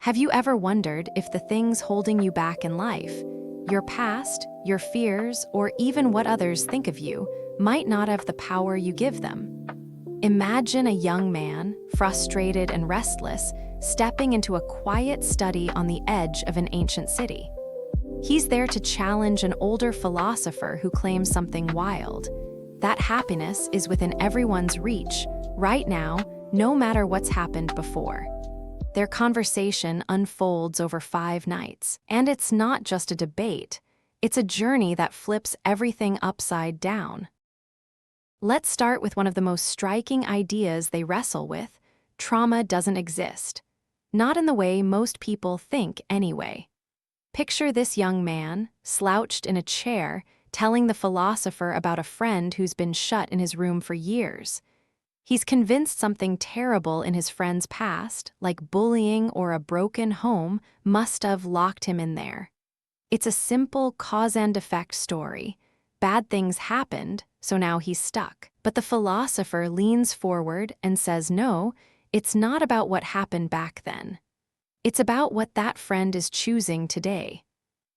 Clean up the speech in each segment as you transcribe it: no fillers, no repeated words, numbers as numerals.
Have you ever wondered if the things holding you back in life, your past, your fears, or even what others think of you, might not have the power you give them? Imagine a young man, frustrated and restless, stepping into a quiet study on the edge of an ancient city. He's there to challenge an older philosopher who claims something wild. That happiness is within everyone's reach, right now, no matter what's happened before. Their conversation unfolds over 5 nights, and it's not just a debate, it's a journey that flips everything upside down. Let's start with one of the most striking ideas they wrestle with: trauma doesn't exist. Not in the way most people think, anyway. Picture this young man, slouched in a chair, telling the philosopher about a friend who's been shut in his room for years. He's convinced something terrible in his friend's past, like bullying or a broken home, must have locked him in there. It's a simple cause and effect story. Bad things happened, so now he's stuck. But the philosopher leans forward and says, no, it's not about what happened back then. It's about what that friend is choosing today.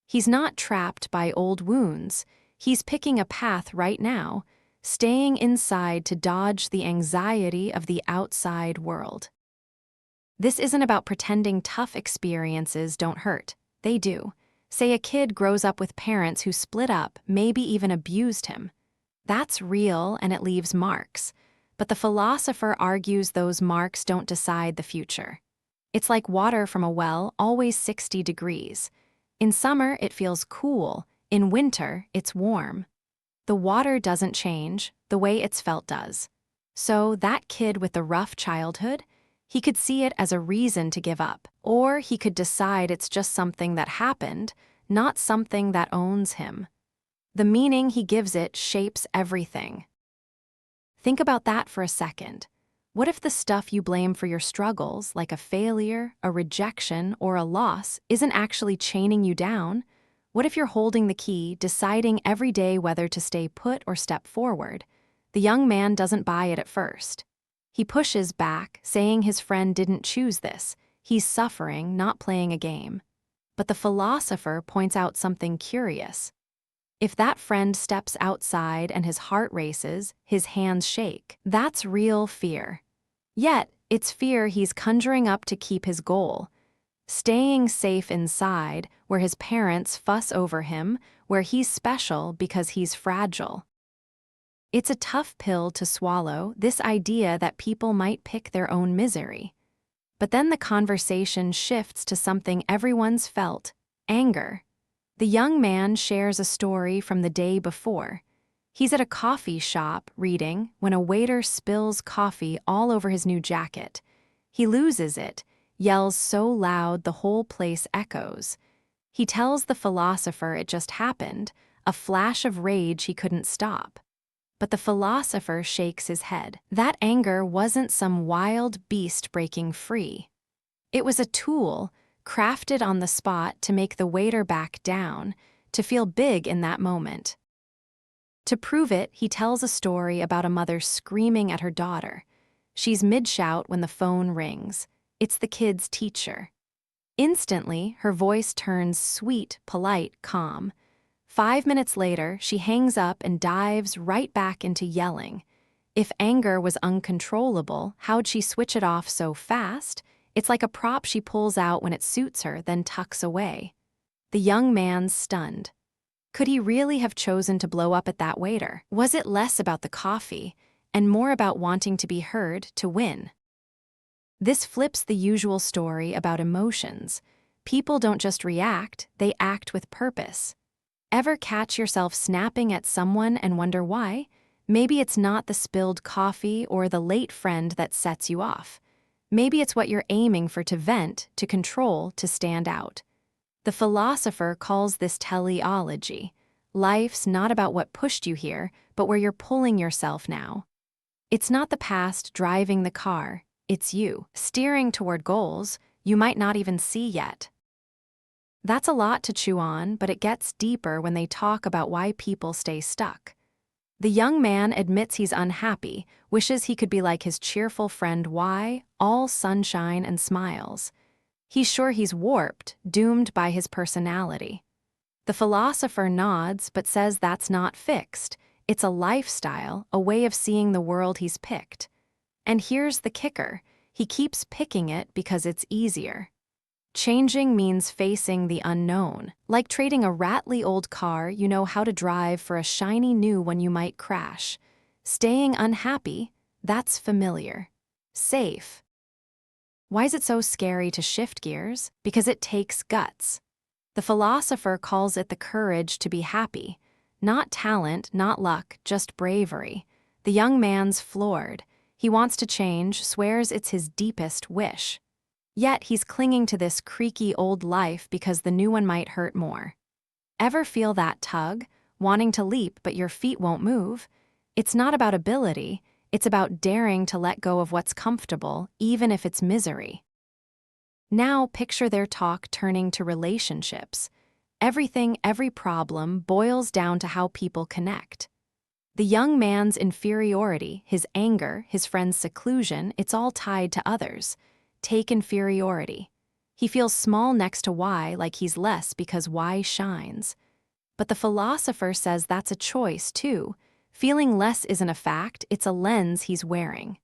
He's not trapped by old wounds. He's picking a path right now, staying inside to dodge the anxiety of the outside world. This isn't about pretending tough experiences don't hurt. They do. Say a kid grows up with parents who split up, maybe even abused him. That's real and it leaves marks. But the philosopher argues those marks don't decide the future. It's like water from a well, always 60 degrees. In summer, it feels cool. In winter, it's warm. The water doesn't change, the way it's felt does. So that kid with the rough childhood, he could see it as a reason to give up. Or he could decide it's just something that happened, not something that owns him. The meaning he gives it shapes everything. Think about that for a second. What if the stuff you blame for your struggles, like a failure, a rejection, or a loss, isn't actually chaining you down? What if you're holding the key, deciding every day whether to stay put or step forward? The young man doesn't buy it at first. He pushes back, saying his friend didn't choose this. He's suffering, not playing a game. But the philosopher points out something curious. If that friend steps outside and his heart races, his hands shake, that's real fear. Yet, it's fear he's conjuring up to keep his goal. Staying safe inside, where his parents fuss over him, where he's special because he's fragile. It's a tough pill to swallow, this idea that people might pick their own misery. But then the conversation shifts to something everyone's felt: anger. The young man shares a story from the day before. He's at a coffee shop reading when a waiter spills coffee all over his new jacket. He loses it, yells so loud the whole place echoes. He tells the philosopher it just happened, a flash of rage he couldn't stop. But the philosopher shakes his head. That anger wasn't some wild beast breaking free. It was a tool, crafted on the spot to make the waiter back down, to feel big in that moment. To prove it, he tells a story about a mother screaming at her daughter. She's mid-shout when the phone rings. It's the kid's teacher. Instantly, her voice turns sweet, polite, calm. 5 minutes later, she hangs up and dives right back into yelling. If anger was uncontrollable, how'd she switch it off so fast? It's like a prop she pulls out when it suits her, then tucks away. The young man's stunned. Could he really have chosen to blow up at that waiter? Was it less about the coffee, and more about wanting to be heard, to win? This flips the usual story about emotions. People don't just react, they act with purpose. Ever catch yourself snapping at someone and wonder why? Maybe it's not the spilled coffee or the late friend that sets you off. Maybe it's what you're aiming for: to vent, to control, to stand out. The philosopher calls this teleology. Life's not about what pushed you here, but where you're pulling yourself now. It's not the past driving the car, it's you, steering toward goals you might not even see yet. That's a lot to chew on, but it gets deeper when they talk about why people stay stuck. The young man admits he's unhappy, wishes he could be like his cheerful friend Y, all sunshine and smiles. He's sure he's warped, doomed by his personality. The philosopher nods but says that's not fixed. It's a lifestyle, a way of seeing the world he's picked. And here's the kicker. He keeps picking it because it's easier. Changing means facing the unknown. Like trading a rattly old car you know how to drive for a shiny new one you might crash. Staying unhappy, that's familiar. Safe. Why is it so scary to shift gears? Because it takes guts. The philosopher calls it the courage to be happy. Not talent, not luck, just bravery. The young man's floored. He wants to change, swears it's his deepest wish. Yet he's clinging to this creaky old life because the new one might hurt more. Ever feel that tug, wanting to leap but your feet won't move? It's not about ability, it's about daring to let go of what's comfortable, even if it's misery. Now picture their talk turning to relationships. Every problem boils down to how people connect. The young man's inferiority, his anger, his friend's seclusion, it's all tied to others. Take inferiority. He feels small next to Y, like he's less because Y shines. But the philosopher says that's a choice, too. Feeling less isn't a fact, it's a lens he's wearing.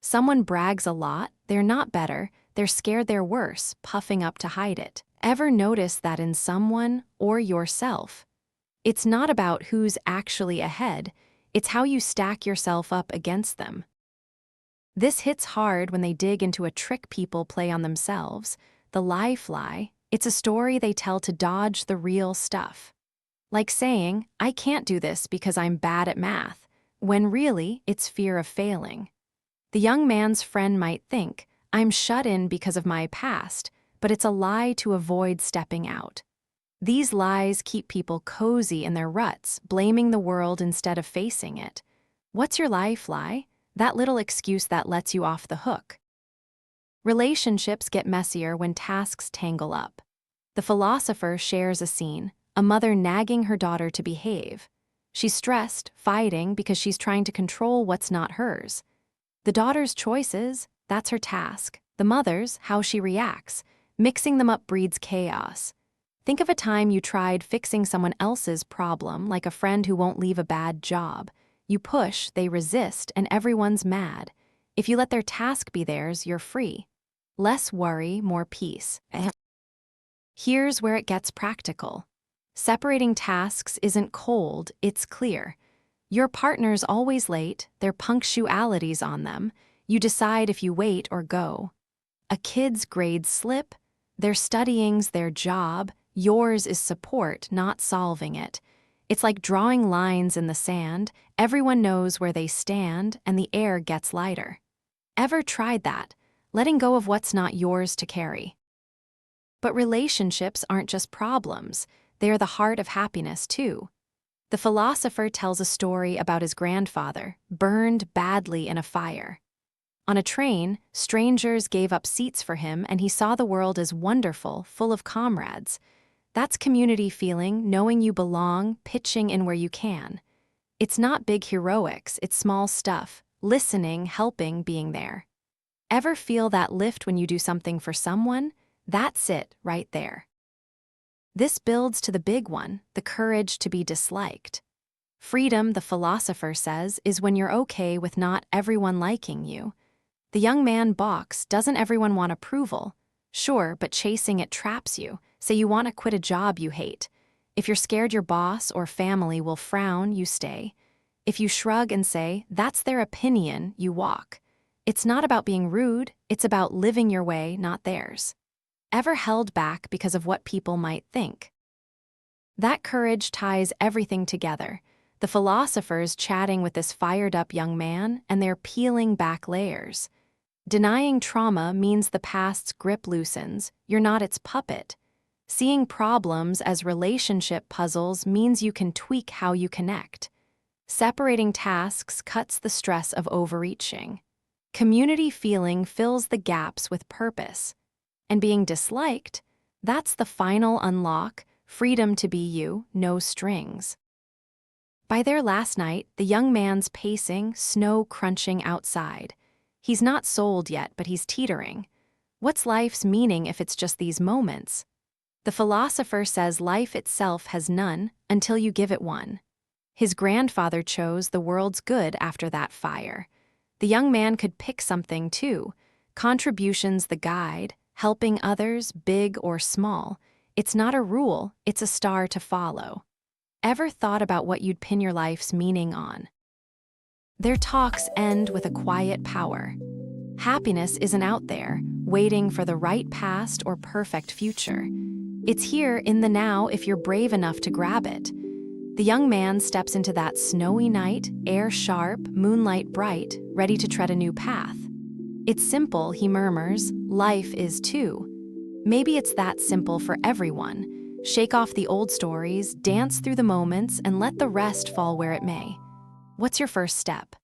Someone brags a lot, they're not better, they're scared they're worse, puffing up to hide it. Ever notice that in someone or yourself? It's not about who's actually ahead, it's how you stack yourself up against them. This hits hard when they dig into a trick people play on themselves, the lie fly. It's a story they tell to dodge the real stuff. Like saying, I can't do this because I'm bad at math, when really it's fear of failing. The young man's friend might think, I'm shut in because of my past, but it's a lie to avoid stepping out. These lies keep people cozy in their ruts, blaming the world instead of facing it. What's your lie fly? That little excuse that lets you off the hook. Relationships get messier when tasks tangle up. The philosopher shares a scene, a mother nagging her daughter to behave. She's stressed, fighting because she's trying to control what's not hers. The daughter's choices, that's her task. The mother's, how she reacts. Mixing them up breeds chaos. Think of a time you tried fixing someone else's problem, like a friend who won't leave a bad job. You push, they resist, and everyone's mad. If you let their task be theirs, you're free. Less worry, more peace. Here's where it gets practical. Separating tasks isn't cold, it's clear. Your partner's always late, their punctuality's on them. You decide if you wait or go. A kid's grades slip, their studying's their job, yours is support, not solving it. It's like drawing lines in the sand, everyone knows where they stand, and the air gets lighter. Ever tried that? Letting go of what's not yours to carry. But relationships aren't just problems, they are the heart of happiness too. The philosopher tells a story about his grandfather, burned badly in a fire. On a train, strangers gave up seats for him and he saw the world as wonderful, full of comrades. That's community feeling, knowing you belong, pitching in where you can. It's not big heroics, it's small stuff, listening, helping, being there. Ever feel that lift when you do something for someone? That's it, right there. This builds to the big one, the courage to be disliked. Freedom, the philosopher says, is when you're okay with not everyone liking you. The young man balks, doesn't everyone want approval? Sure, but chasing it traps you. Say you want to quit a job you hate. If you're scared your boss or family will frown, you stay. If you shrug and say, that's their opinion, you walk. It's not about being rude, it's about living your way, not theirs. Ever held back because of what people might think? That courage ties everything together. The philosopher's chatting with this fired-up young man, and they're peeling back layers. Denying trauma means the past's grip loosens, you're not its puppet. Seeing problems as relationship puzzles means you can tweak how you connect. Separating tasks cuts the stress of overreaching. Community feeling fills the gaps with purpose. And being disliked, that's the final unlock, freedom to be you, no strings. By their last night, the young man's pacing, snow crunching outside. He's not sold yet, but he's teetering. What's life's meaning if it's just these moments? The philosopher says life itself has none until you give it one. His grandfather chose the world's good after that fire. The young man could pick something too. Contributions the guide, helping others, big or small. It's not a rule, it's a star to follow. Ever thought about what you'd pin your life's meaning on? Their talks end with a quiet power. Happiness isn't out there, waiting for the right past or perfect future. It's here in the now if you're brave enough to grab it. The young man steps into that snowy night, air sharp, moonlight bright, ready to tread a new path. It's simple, he murmurs, life is too. Maybe it's that simple for everyone. Shake off the old stories, dance through the moments, and let the rest fall where it may. What's your first step?